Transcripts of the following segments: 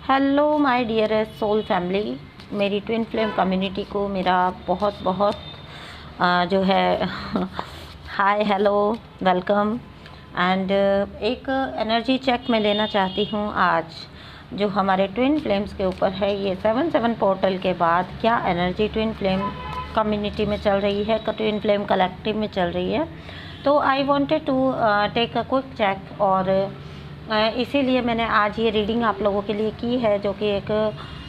Hello my dearest soul family, मेरी twin flame community को मेरा बहुत बहुत जो है हाय हेलो वेलकम एंड एक एनर्जी चेक मैं लेना चाहती हूँ आज जो हमारे ट्विन फ्लेम्स के ऊपर है। ये 7/7 पोर्टल के बाद क्या एनर्जी ट्विन फ्लेम कम्युनिटी में चल रही है, ट्विन फ्लेम कलेक्टिव में चल रही है। तो I wanted to take a quick check और इसीलिए मैंने आज ये रीडिंग आप लोगों के लिए की है, जो कि एक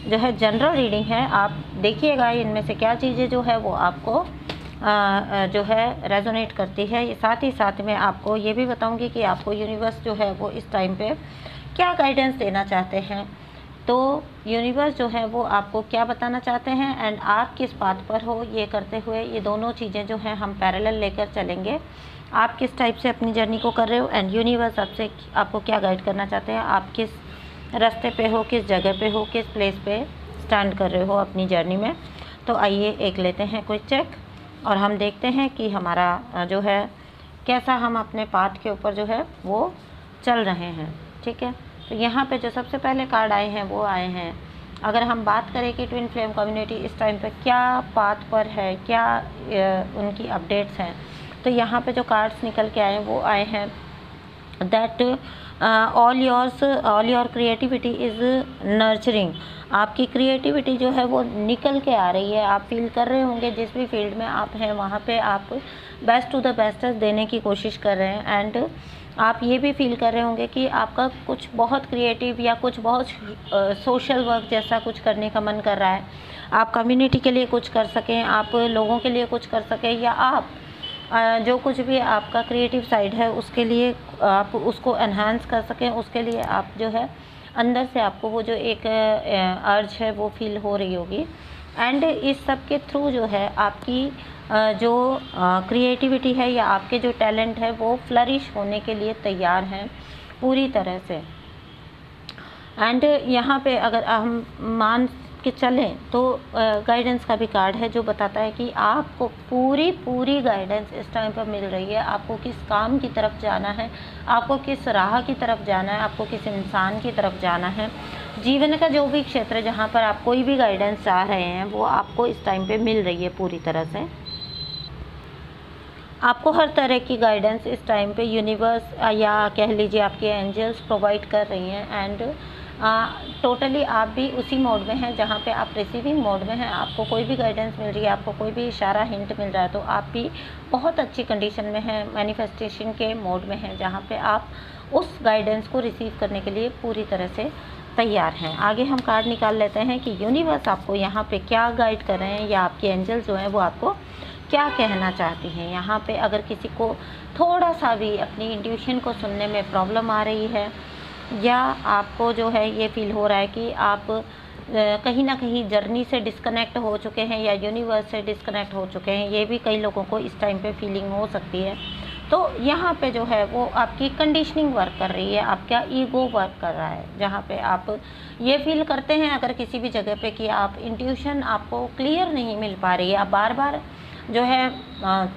जो है जनरल रीडिंग है। आप देखिएगा इनमें से क्या चीज़ें जो है वो आपको जो है रेजोनेट करती है। साथ ही साथ में आपको ये भी बताऊंगी कि आपको यूनिवर्स जो है वो इस टाइम पे क्या गाइडेंस देना चाहते हैं। तो यूनिवर्स जो है वो आपको क्या बताना चाहते हैं एंड आप किस बात पर हो, ये करते हुए ये दोनों चीज़ें जो हैं हम पैरेलल लेकर चलेंगे। आप किस टाइप से अपनी जर्नी को कर रहे हो एंड यूनिवर्स आपको क्या गाइड करना चाहते हैं, आप किस रास्ते पे हो, किस जगह पे हो, किस प्लेस पे स्टैंड कर रहे हो अपनी जर्नी में। तो आइए एक लेते हैं क्विक चेक और हम देखते हैं कि हमारा जो है कैसा हम अपने पाथ के ऊपर जो है वो चल रहे हैं। ठीक है, तो यहाँ पे जो सबसे पहले कार्ड आए हैं वो आए हैं, अगर हम बात करें कि ट्विन फ्लेम कम्युनिटी इस टाइम पे क्या पाथ पर है, क्या उनकी अपडेट्स हैं। तो यहाँ पे जो कार्ड्स निकल के आए वो आए हैं that all your creativity is nurturing. आपकी क्रिएटिविटी जो है वो निकल के आ रही है। आप फील कर रहे होंगे जिस भी फील्ड में आप हैं वहाँ पे आप बेस्ट टू द बेस्टेस्ट देने की कोशिश कर रहे हैं एंड आप ये भी फील कर रहे होंगे कि आपका कुछ बहुत क्रिएटिव या कुछ बहुत सोशल वर्क जैसा कुछ करने का मन कर रहा है। आप कम्युनिटी के लिए कुछ कर सकें, आप लोगों के लिए कुछ कर सकें, या आप जो कुछ भी आपका क्रिएटिव साइड है उसके लिए आप उसको एनहांस कर सकें। उसके लिए आप जो है अंदर से आपको वो जो एक अर्ज है वो फील हो रही होगी एंड इस सब के थ्रू जो है आपकी जो क्रिएटिविटी है या आपके जो टैलेंट है वो फ्लरिश होने के लिए तैयार हैं पूरी तरह से। एंड यहाँ पे अगर हम मान के चलें तो गाइडेंस का भी कार्ड है जो बताता है कि आपको पूरी गाइडेंस इस टाइम पर मिल रही है। आपको किस काम की तरफ जाना है, आपको किस राह की तरफ जाना है, आपको किस इंसान की तरफ जाना है। जीवन का जो भी क्षेत्र है जहाँ पर आप कोई भी गाइडेंस चाह रहे हैं वो आपको इस टाइम पे मिल रही है पूरी तरह से। आपको हर तरह की गाइडेंस इस टाइम पे यूनिवर्स या कह लीजिए आपके एंजल्स प्रोवाइड कर रही हैं एंड टोटली आप भी उसी मोड में हैं जहाँ पे आप रिसीविंग मोड में हैं। आपको कोई भी गाइडेंस मिल रही है, आपको कोई भी इशारा हिंट मिल रहा है तो आप भी बहुत अच्छी कंडीशन में हैं, मैनिफेस्टेशन के मोड में हैं जहाँ पे आप उस गाइडेंस को रिसीव करने के लिए पूरी तरह से तैयार हैं। आगे हम कार्ड निकाल लेते हैं कि यूनिवर्स आपको यहाँ पे क्या गाइड कर रहे हैं या आपके एंजल्स जो हैं वो आपको क्या कहना चाहती हैं। यहाँ पे अगर किसी को थोड़ा सा भी अपनी इंट्यूशन को सुनने में प्रॉब्लम आ रही है या आपको जो है ये फील हो रहा है कि आप कहीं ना कहीं जर्नी से डिस्कनेक्ट हो चुके हैं या यूनिवर्स से डिस्कनेक्ट हो चुके हैं, ये भी कई लोगों को इस टाइम पे फीलिंग हो सकती है। तो यहाँ पे जो है वो आपकी कंडीशनिंग वर्क कर रही है, आपका ईगो वर्क कर रहा है, जहाँ पे आप ये फील करते हैं अगर किसी भी जगह पे कि आप इंट्यूशन आपको क्लियर नहीं मिल पा रही है, आप बार बार जो है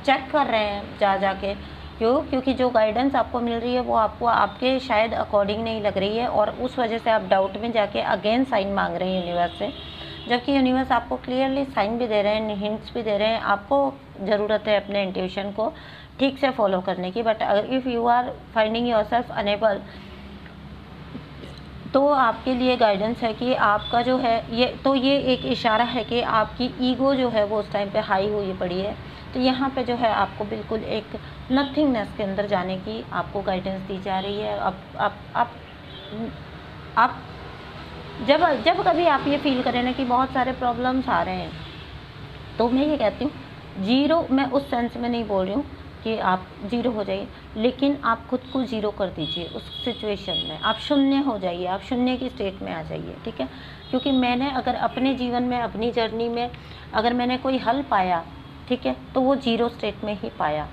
चेक कर रहे हैं जाके क्योंकि जो गाइडेंस आपको मिल रही है वो आपको आपके शायद अकॉर्डिंग नहीं लग रही है और उस वजह से आप डाउट में जाके अगेन साइन मांग रहे हैं यूनिवर्स से, जबकि यूनिवर्स आपको क्लियरली साइन भी दे रहे हैं, हिंट्स भी दे रहे हैं। आपको ज़रूरत है अपने इंट्यूशन को ठीक से फॉलो करने की, बट अगर if you are finding yourself unable तो आपके लिए गाइडेंस है कि आपका जो है ये एक इशारा है कि आपकी ईगो जो है वो उस टाइम पे हाई हुई पड़ी है। तो यहाँ पे जो है आपको बिल्कुल एक नथिंगनेस के अंदर जाने की आपको गाइडेंस दी जा रही है। आप जब कभी आप ये फील करें ना कि बहुत सारे प्रॉब्लम्स आ रहे हैं, तो मैं ये कहती हूँ जीरो, मैं उस सेंस में नहीं बोल रही हूँ कि आप ज़ीरो हो जाइए, लेकिन आप खुद को ज़ीरो कर दीजिए उस सिचुएशन में, आप शून्य हो जाइए, आप शून्य की स्टेट में आ जाइए। ठीक है, क्योंकि मैंने अगर अपने जीवन में अपनी जर्नी में अगर मैंने कोई हल पाया, ठीक है, तो वो ज़ीरो स्टेट में ही पाया।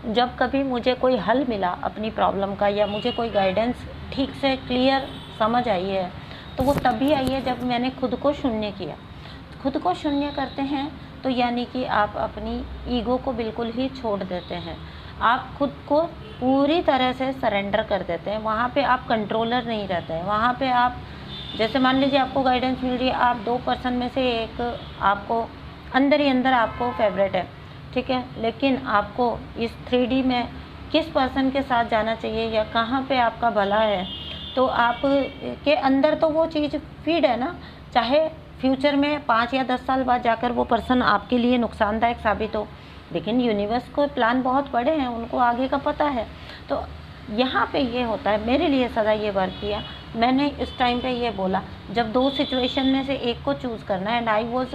जब कभी मुझे कोई हल मिला अपनी प्रॉब्लम का या मुझे कोई गाइडेंस ठीक से क्लियर समझ आई है तो वो तभी आई है जब मैंने खुद को शून्य किया। खुद को शून्य करते हैं तो यानी कि आप अपनी ईगो को बिल्कुल ही छोड़ देते हैं, आप खुद को पूरी तरह से सरेंडर कर देते हैं। वहाँ पे आप कंट्रोलर नहीं रहते हैं, वहाँ पे आप जैसे मान लीजिए आपको गाइडेंस मिल रही है, आप 2 पर्सन में से एक आपको अंदर ही अंदर आपको फेवरेट है, ठीक है, लेकिन आपको इस 3D में किस पर्सन के साथ जाना चाहिए या कहाँ पे आपका भला है, तो आप के अंदर तो वो चीज़ फीड है ना, चाहे फ्यूचर में 5 या 10 साल बाद जाकर वो पर्सन आपके लिए नुकसानदायक साबित हो, लेकिन यूनिवर्स को प्लान बहुत बड़े हैं, उनको आगे का पता है। तो यहाँ पे ये होता है, मेरे लिए सदा ये वर्क किया, मैंने इस टाइम पे ये बोला, जब 2 सिचुएशन में से एक को चूज़ करना है, एंड आई वॉज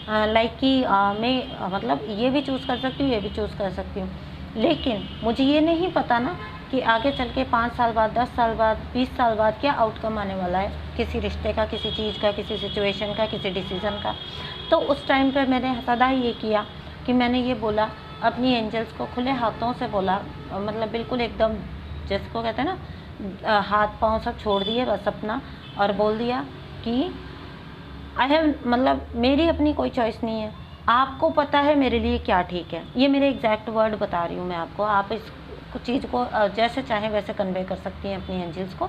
लाइक कि मैं मतलब ये भी चूज़ कर सकती हूँ, ये भी चूज़ कर सकती हूँ, लेकिन मुझे ये नहीं पता ना कि आगे चल के 5 साल बाद, 10 साल बाद, 20 साल बाद क्या आउटकम आने वाला है, किसी रिश्ते का, किसी चीज़ का, किसी सिचुएशन का, किसी डिसीज़न का। तो उस टाइम पे मैंने सदा ये किया कि मैंने ये बोला, अपनी एंजल्स को खुले हाथों से बोला, मतलब बिल्कुल एकदम जिसको कहते हैं ना, हाथ पाँव सब छोड़ दिए बस अपना, और बोल दिया कि आई हैव, मतलब मेरी अपनी कोई चॉइस नहीं है, आपको पता है मेरे लिए क्या ठीक है। ये मेरे एग्जैक्ट वर्ड बता रही हूँ मैं आपको, आप इस चीज़ को जैसे चाहें वैसे कन्वे कर सकती हैं अपनी एंजल्स को।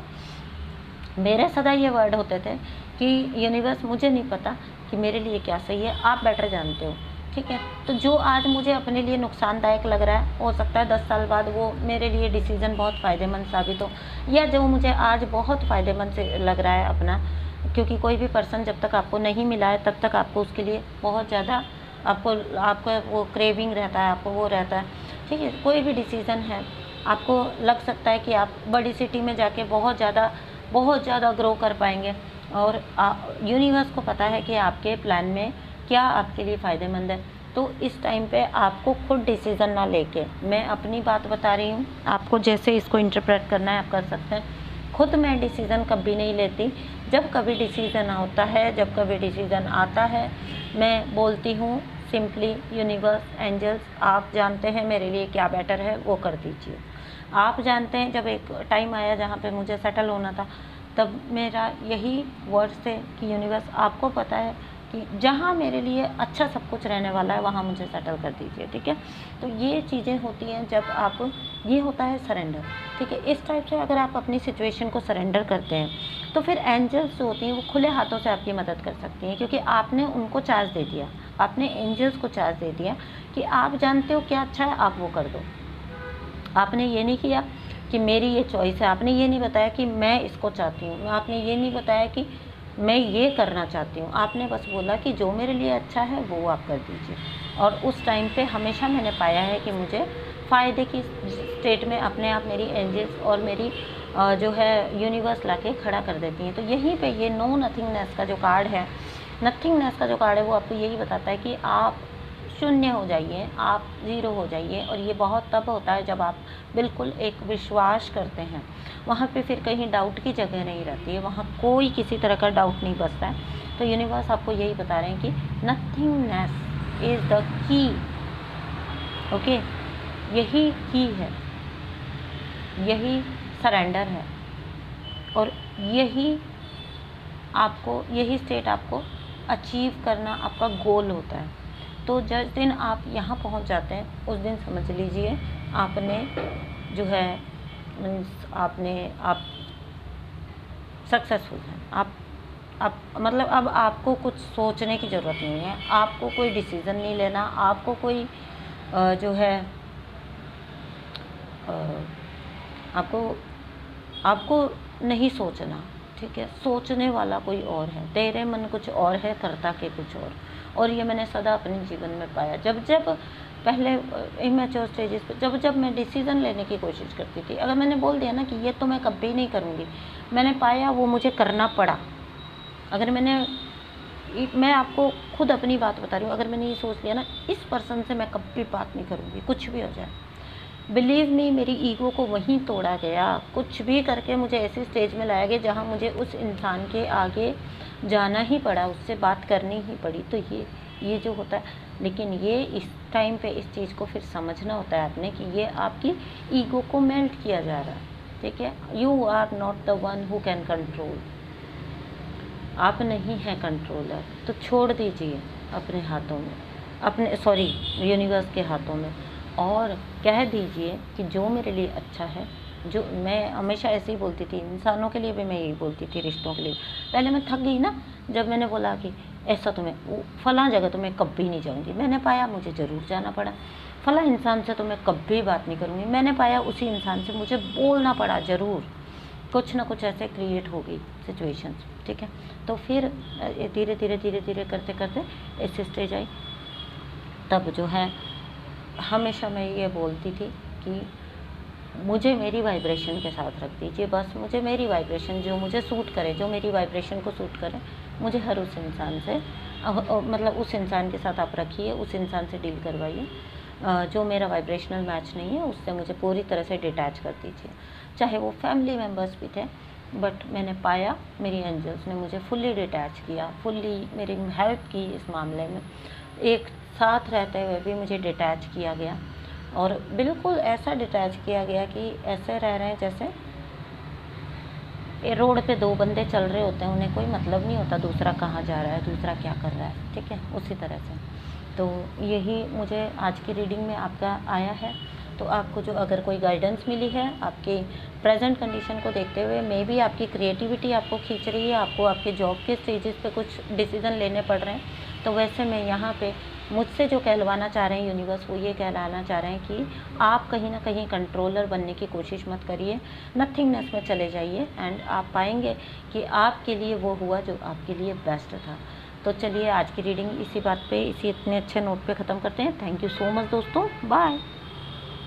मेरे सदा ये वर्ड होते थे कि यूनिवर्स, मुझे नहीं पता कि मेरे लिए क्या सही है, आप बेटर जानते हो, ठीक है। तो जो आज मुझे अपने लिए नुकसानदायक लग रहा है, हो सकता है 10 साल बाद वो मेरे लिए डिसीज़न बहुत फ़ायदेमंद साबित हो, या जो मुझे आज बहुत फ़ायदेमंद से लग रहा है अपना, क्योंकि कोई भी पर्सन जब तक आपको नहीं मिला है तब तक आपको उसके लिए बहुत ज़्यादा आपका वो क्रेविंग रहता है, आपको वो रहता है, ठीक है। कोई भी डिसीज़न है, आपको लग सकता है कि आप बड़ी सिटी में जाके बहुत ज़्यादा ग्रो कर पाएंगे, और यूनिवर्स को पता है कि आपके प्लान में क्या आपके लिए फ़ायदेमंद है। तो इस टाइम पे आपको खुद डिसीज़न ना लेके, मैं अपनी बात बता रही हूँ, आपको जैसे इसको इंटरप्रेट करना है आप कर सकते हैं। खुद मैं डिसीज़न कभी नहीं लेती, जब कभी डिसीज़न होता है, जब कभी डिसीज़न आता है, मैं बोलती हूँ सिंपली, यूनिवर्स, एंजल्स, आप जानते हैं मेरे लिए क्या बेटर है, वो कर दीजिए। आप जानते हैं, जब एक टाइम आया जहाँ पे मुझे सेटल होना था, तब मेरा यही वर्ड्स थे कि यूनिवर्स, आपको पता है कि जहाँ मेरे लिए अच्छा सब कुछ रहने वाला है वहाँ मुझे सेटल कर दीजिए, ठीक है। तो ये चीज़ें होती हैं जब आप, ये होता है सरेंडर, ठीक है। इस टाइप से अगर आप अपनी सिचुएशन को सरेंडर करते हैं, तो फिर एंजल्स जो होती हैं वो खुले हाथों से आपकी मदद कर सकती हैं, क्योंकि आपने उनको चार्ज दे दिया, आपने एंजल्स को चार्ज दे दिया कि आप जानते हो क्या अच्छा है, आप वो कर दो। आपने ये नहीं किया कि मेरी ये चॉइस है, आपने ये नहीं बताया कि मैं इसको चाहती हूँ, आपने ये नहीं बताया कि मैं ये करना चाहती हूँ, आपने बस बोला कि जो मेरे लिए अच्छा है वो आप कर दीजिए। और उस टाइम पे हमेशा मैंने पाया है कि मुझे फ़ायदे की स्टेट में अपने आप मेरी एंजल्स और मेरी जो है यूनिवर्स लाके खड़ा कर देती हैं। तो यहीं पे ये नो नथिंगनेस का जो कार्ड है, नथिंगनेस का जो कार्ड है, वो आपको यही बताता है कि आप शून्य हो जाइए, आप ज़ीरो हो जाइए। और ये बहुत तब होता है जब आप बिल्कुल एक विश्वास करते हैं, वहाँ पे फिर कहीं डाउट की जगह नहीं रहती है, वहाँ कोई किसी तरह का डाउट नहीं बचता है। तो यूनिवर्स आपको यही बता रहे हैं कि nothingness is the key, okay, यही की है, यही सरेंडर है, और यही स्टेट आपको अचीव करना आपका गोल होता है। तो जिस दिन आप यहाँ पहुँच जाते हैं, उस दिन समझ लीजिए आपने जो है मीन्स आप सक्सेसफुल हैं। आप मतलब अब आपको कुछ सोचने की ज़रूरत नहीं है, आपको कोई डिसीज़न नहीं लेना, आपको कोई जो है आपको नहीं सोचना, ठीक है। सोचने वाला कोई और है, तेरे मन कुछ और है, करता के कुछ और ये मैंने सदा अपने जीवन में पाया। जब पहले इमेच्योर स्टेजेस पे जब मैं डिसीज़न लेने की कोशिश करती थी, अगर मैंने बोल दिया ना कि ये तो मैं कभी नहीं करूँगी, मैंने पाया वो मुझे करना पड़ा। अगर मैं आपको खुद अपनी बात बता रही हूँ, अगर मैंने ये सोच लिया ना इस पर्सन से मैं कभी बात नहीं करूँगी, कुछ भी हो जाए, बिलीव मी, मेरी ईगो को वहीं तोड़ा गया, कुछ भी करके मुझे ऐसी स्टेज में लाया गया जहाँ मुझे उस इंसान के आगे जाना ही पड़ा, उससे बात करनी ही पड़ी। तो ये जो होता है, लेकिन ये इस टाइम पे इस चीज़ को फिर समझना होता है आपने कि ये आपकी ईगो को मेल्ट किया जा रहा है, ठीक है। You are not the one who can control, आप नहीं हैं कंट्रोलर। तो छोड़ दीजिए अपने हाथों में, यूनिवर्स के हाथों में, और कह दीजिए कि जो मेरे लिए अच्छा है जो मैं हमेशा ऐसे ही बोलती थी, इंसानों के लिए भी मैं यही बोलती थी, रिश्तों के लिए। पहले मैं थक गई ना, जब मैंने बोला कि ऐसा तो मैं फ़लाँ जगह तो मैं कभी नहीं जाऊँगी, मैंने पाया मुझे ज़रूर जाना पड़ा। फ़लाँ इंसान से तो मैं कभी बात नहीं करूँगी, मैंने पाया उसी इंसान से मुझे बोलना पड़ा ज़रूर। कुछ ना कुछ ऐसे क्रिएट हो गई सिचुएशंस, ठीक है। तो फिर धीरे धीरे धीरे धीरे करते करते ऐसे स्टेज आई। तब जो है हमेशा मैं ये बोलती थी कि मुझे मेरी वाइब्रेशन के साथ रख दीजिए, बस मुझे मेरी वाइब्रेशन जो मुझे सूट करे, जो मेरी वाइब्रेशन को सूट करे, मुझे हर उस इंसान से मतलब उस इंसान के साथ आप रखिए, उस इंसान से डील करवाइए। जो मेरा वाइब्रेशनल मैच नहीं है उससे मुझे पूरी तरह से डिटैच कर दीजिए। चाहे वो फैमिली मेम्बर्स भी थे, बट मैंने पाया मेरी एंजल्स ने मुझे फुल्ली डिटैच किया, फुल्ली मेरी हेल्प की इस मामले में। एक साथ रहते हुए भी मुझे डिटैच किया गया, और बिल्कुल ऐसा डिटैच किया गया कि ऐसे रह रहे हैं जैसे ये रोड पे दो बंदे चल रहे होते हैं, उन्हें कोई मतलब नहीं होता दूसरा कहाँ जा रहा है, दूसरा क्या कर रहा है, ठीक है, उसी तरह से। तो यही मुझे आज की रीडिंग में आपका आया है। तो आपको जो अगर कोई गाइडेंस मिली है आपके प्रेजेंट कंडीशन को देखते हुए, मे बी आपकी क्रिएटिविटी आपको खींच रही है, आपको आपके जॉब के स्टेजेस पे कुछ डिसीज़न लेने पड़ रहे हैं, तो वैसे मैं यहाँ पे मुझसे जो कहलवाना चाह रहे हैं यूनिवर्स, वो ये कहलाना चाह रहे हैं कि आप कहीं ना कहीं कंट्रोलर बनने की कोशिश मत करिए, नथिंगनेस में चले जाइए, एंड आप पाएंगे कि आपके लिए वो हुआ जो आपके लिए बेस्ट था। तो चलिए आज की रीडिंग इसी बात पे, इसी इतने अच्छे नोट पे ख़त्म करते हैं। थैंक यू सो मच दोस्तों, बाय।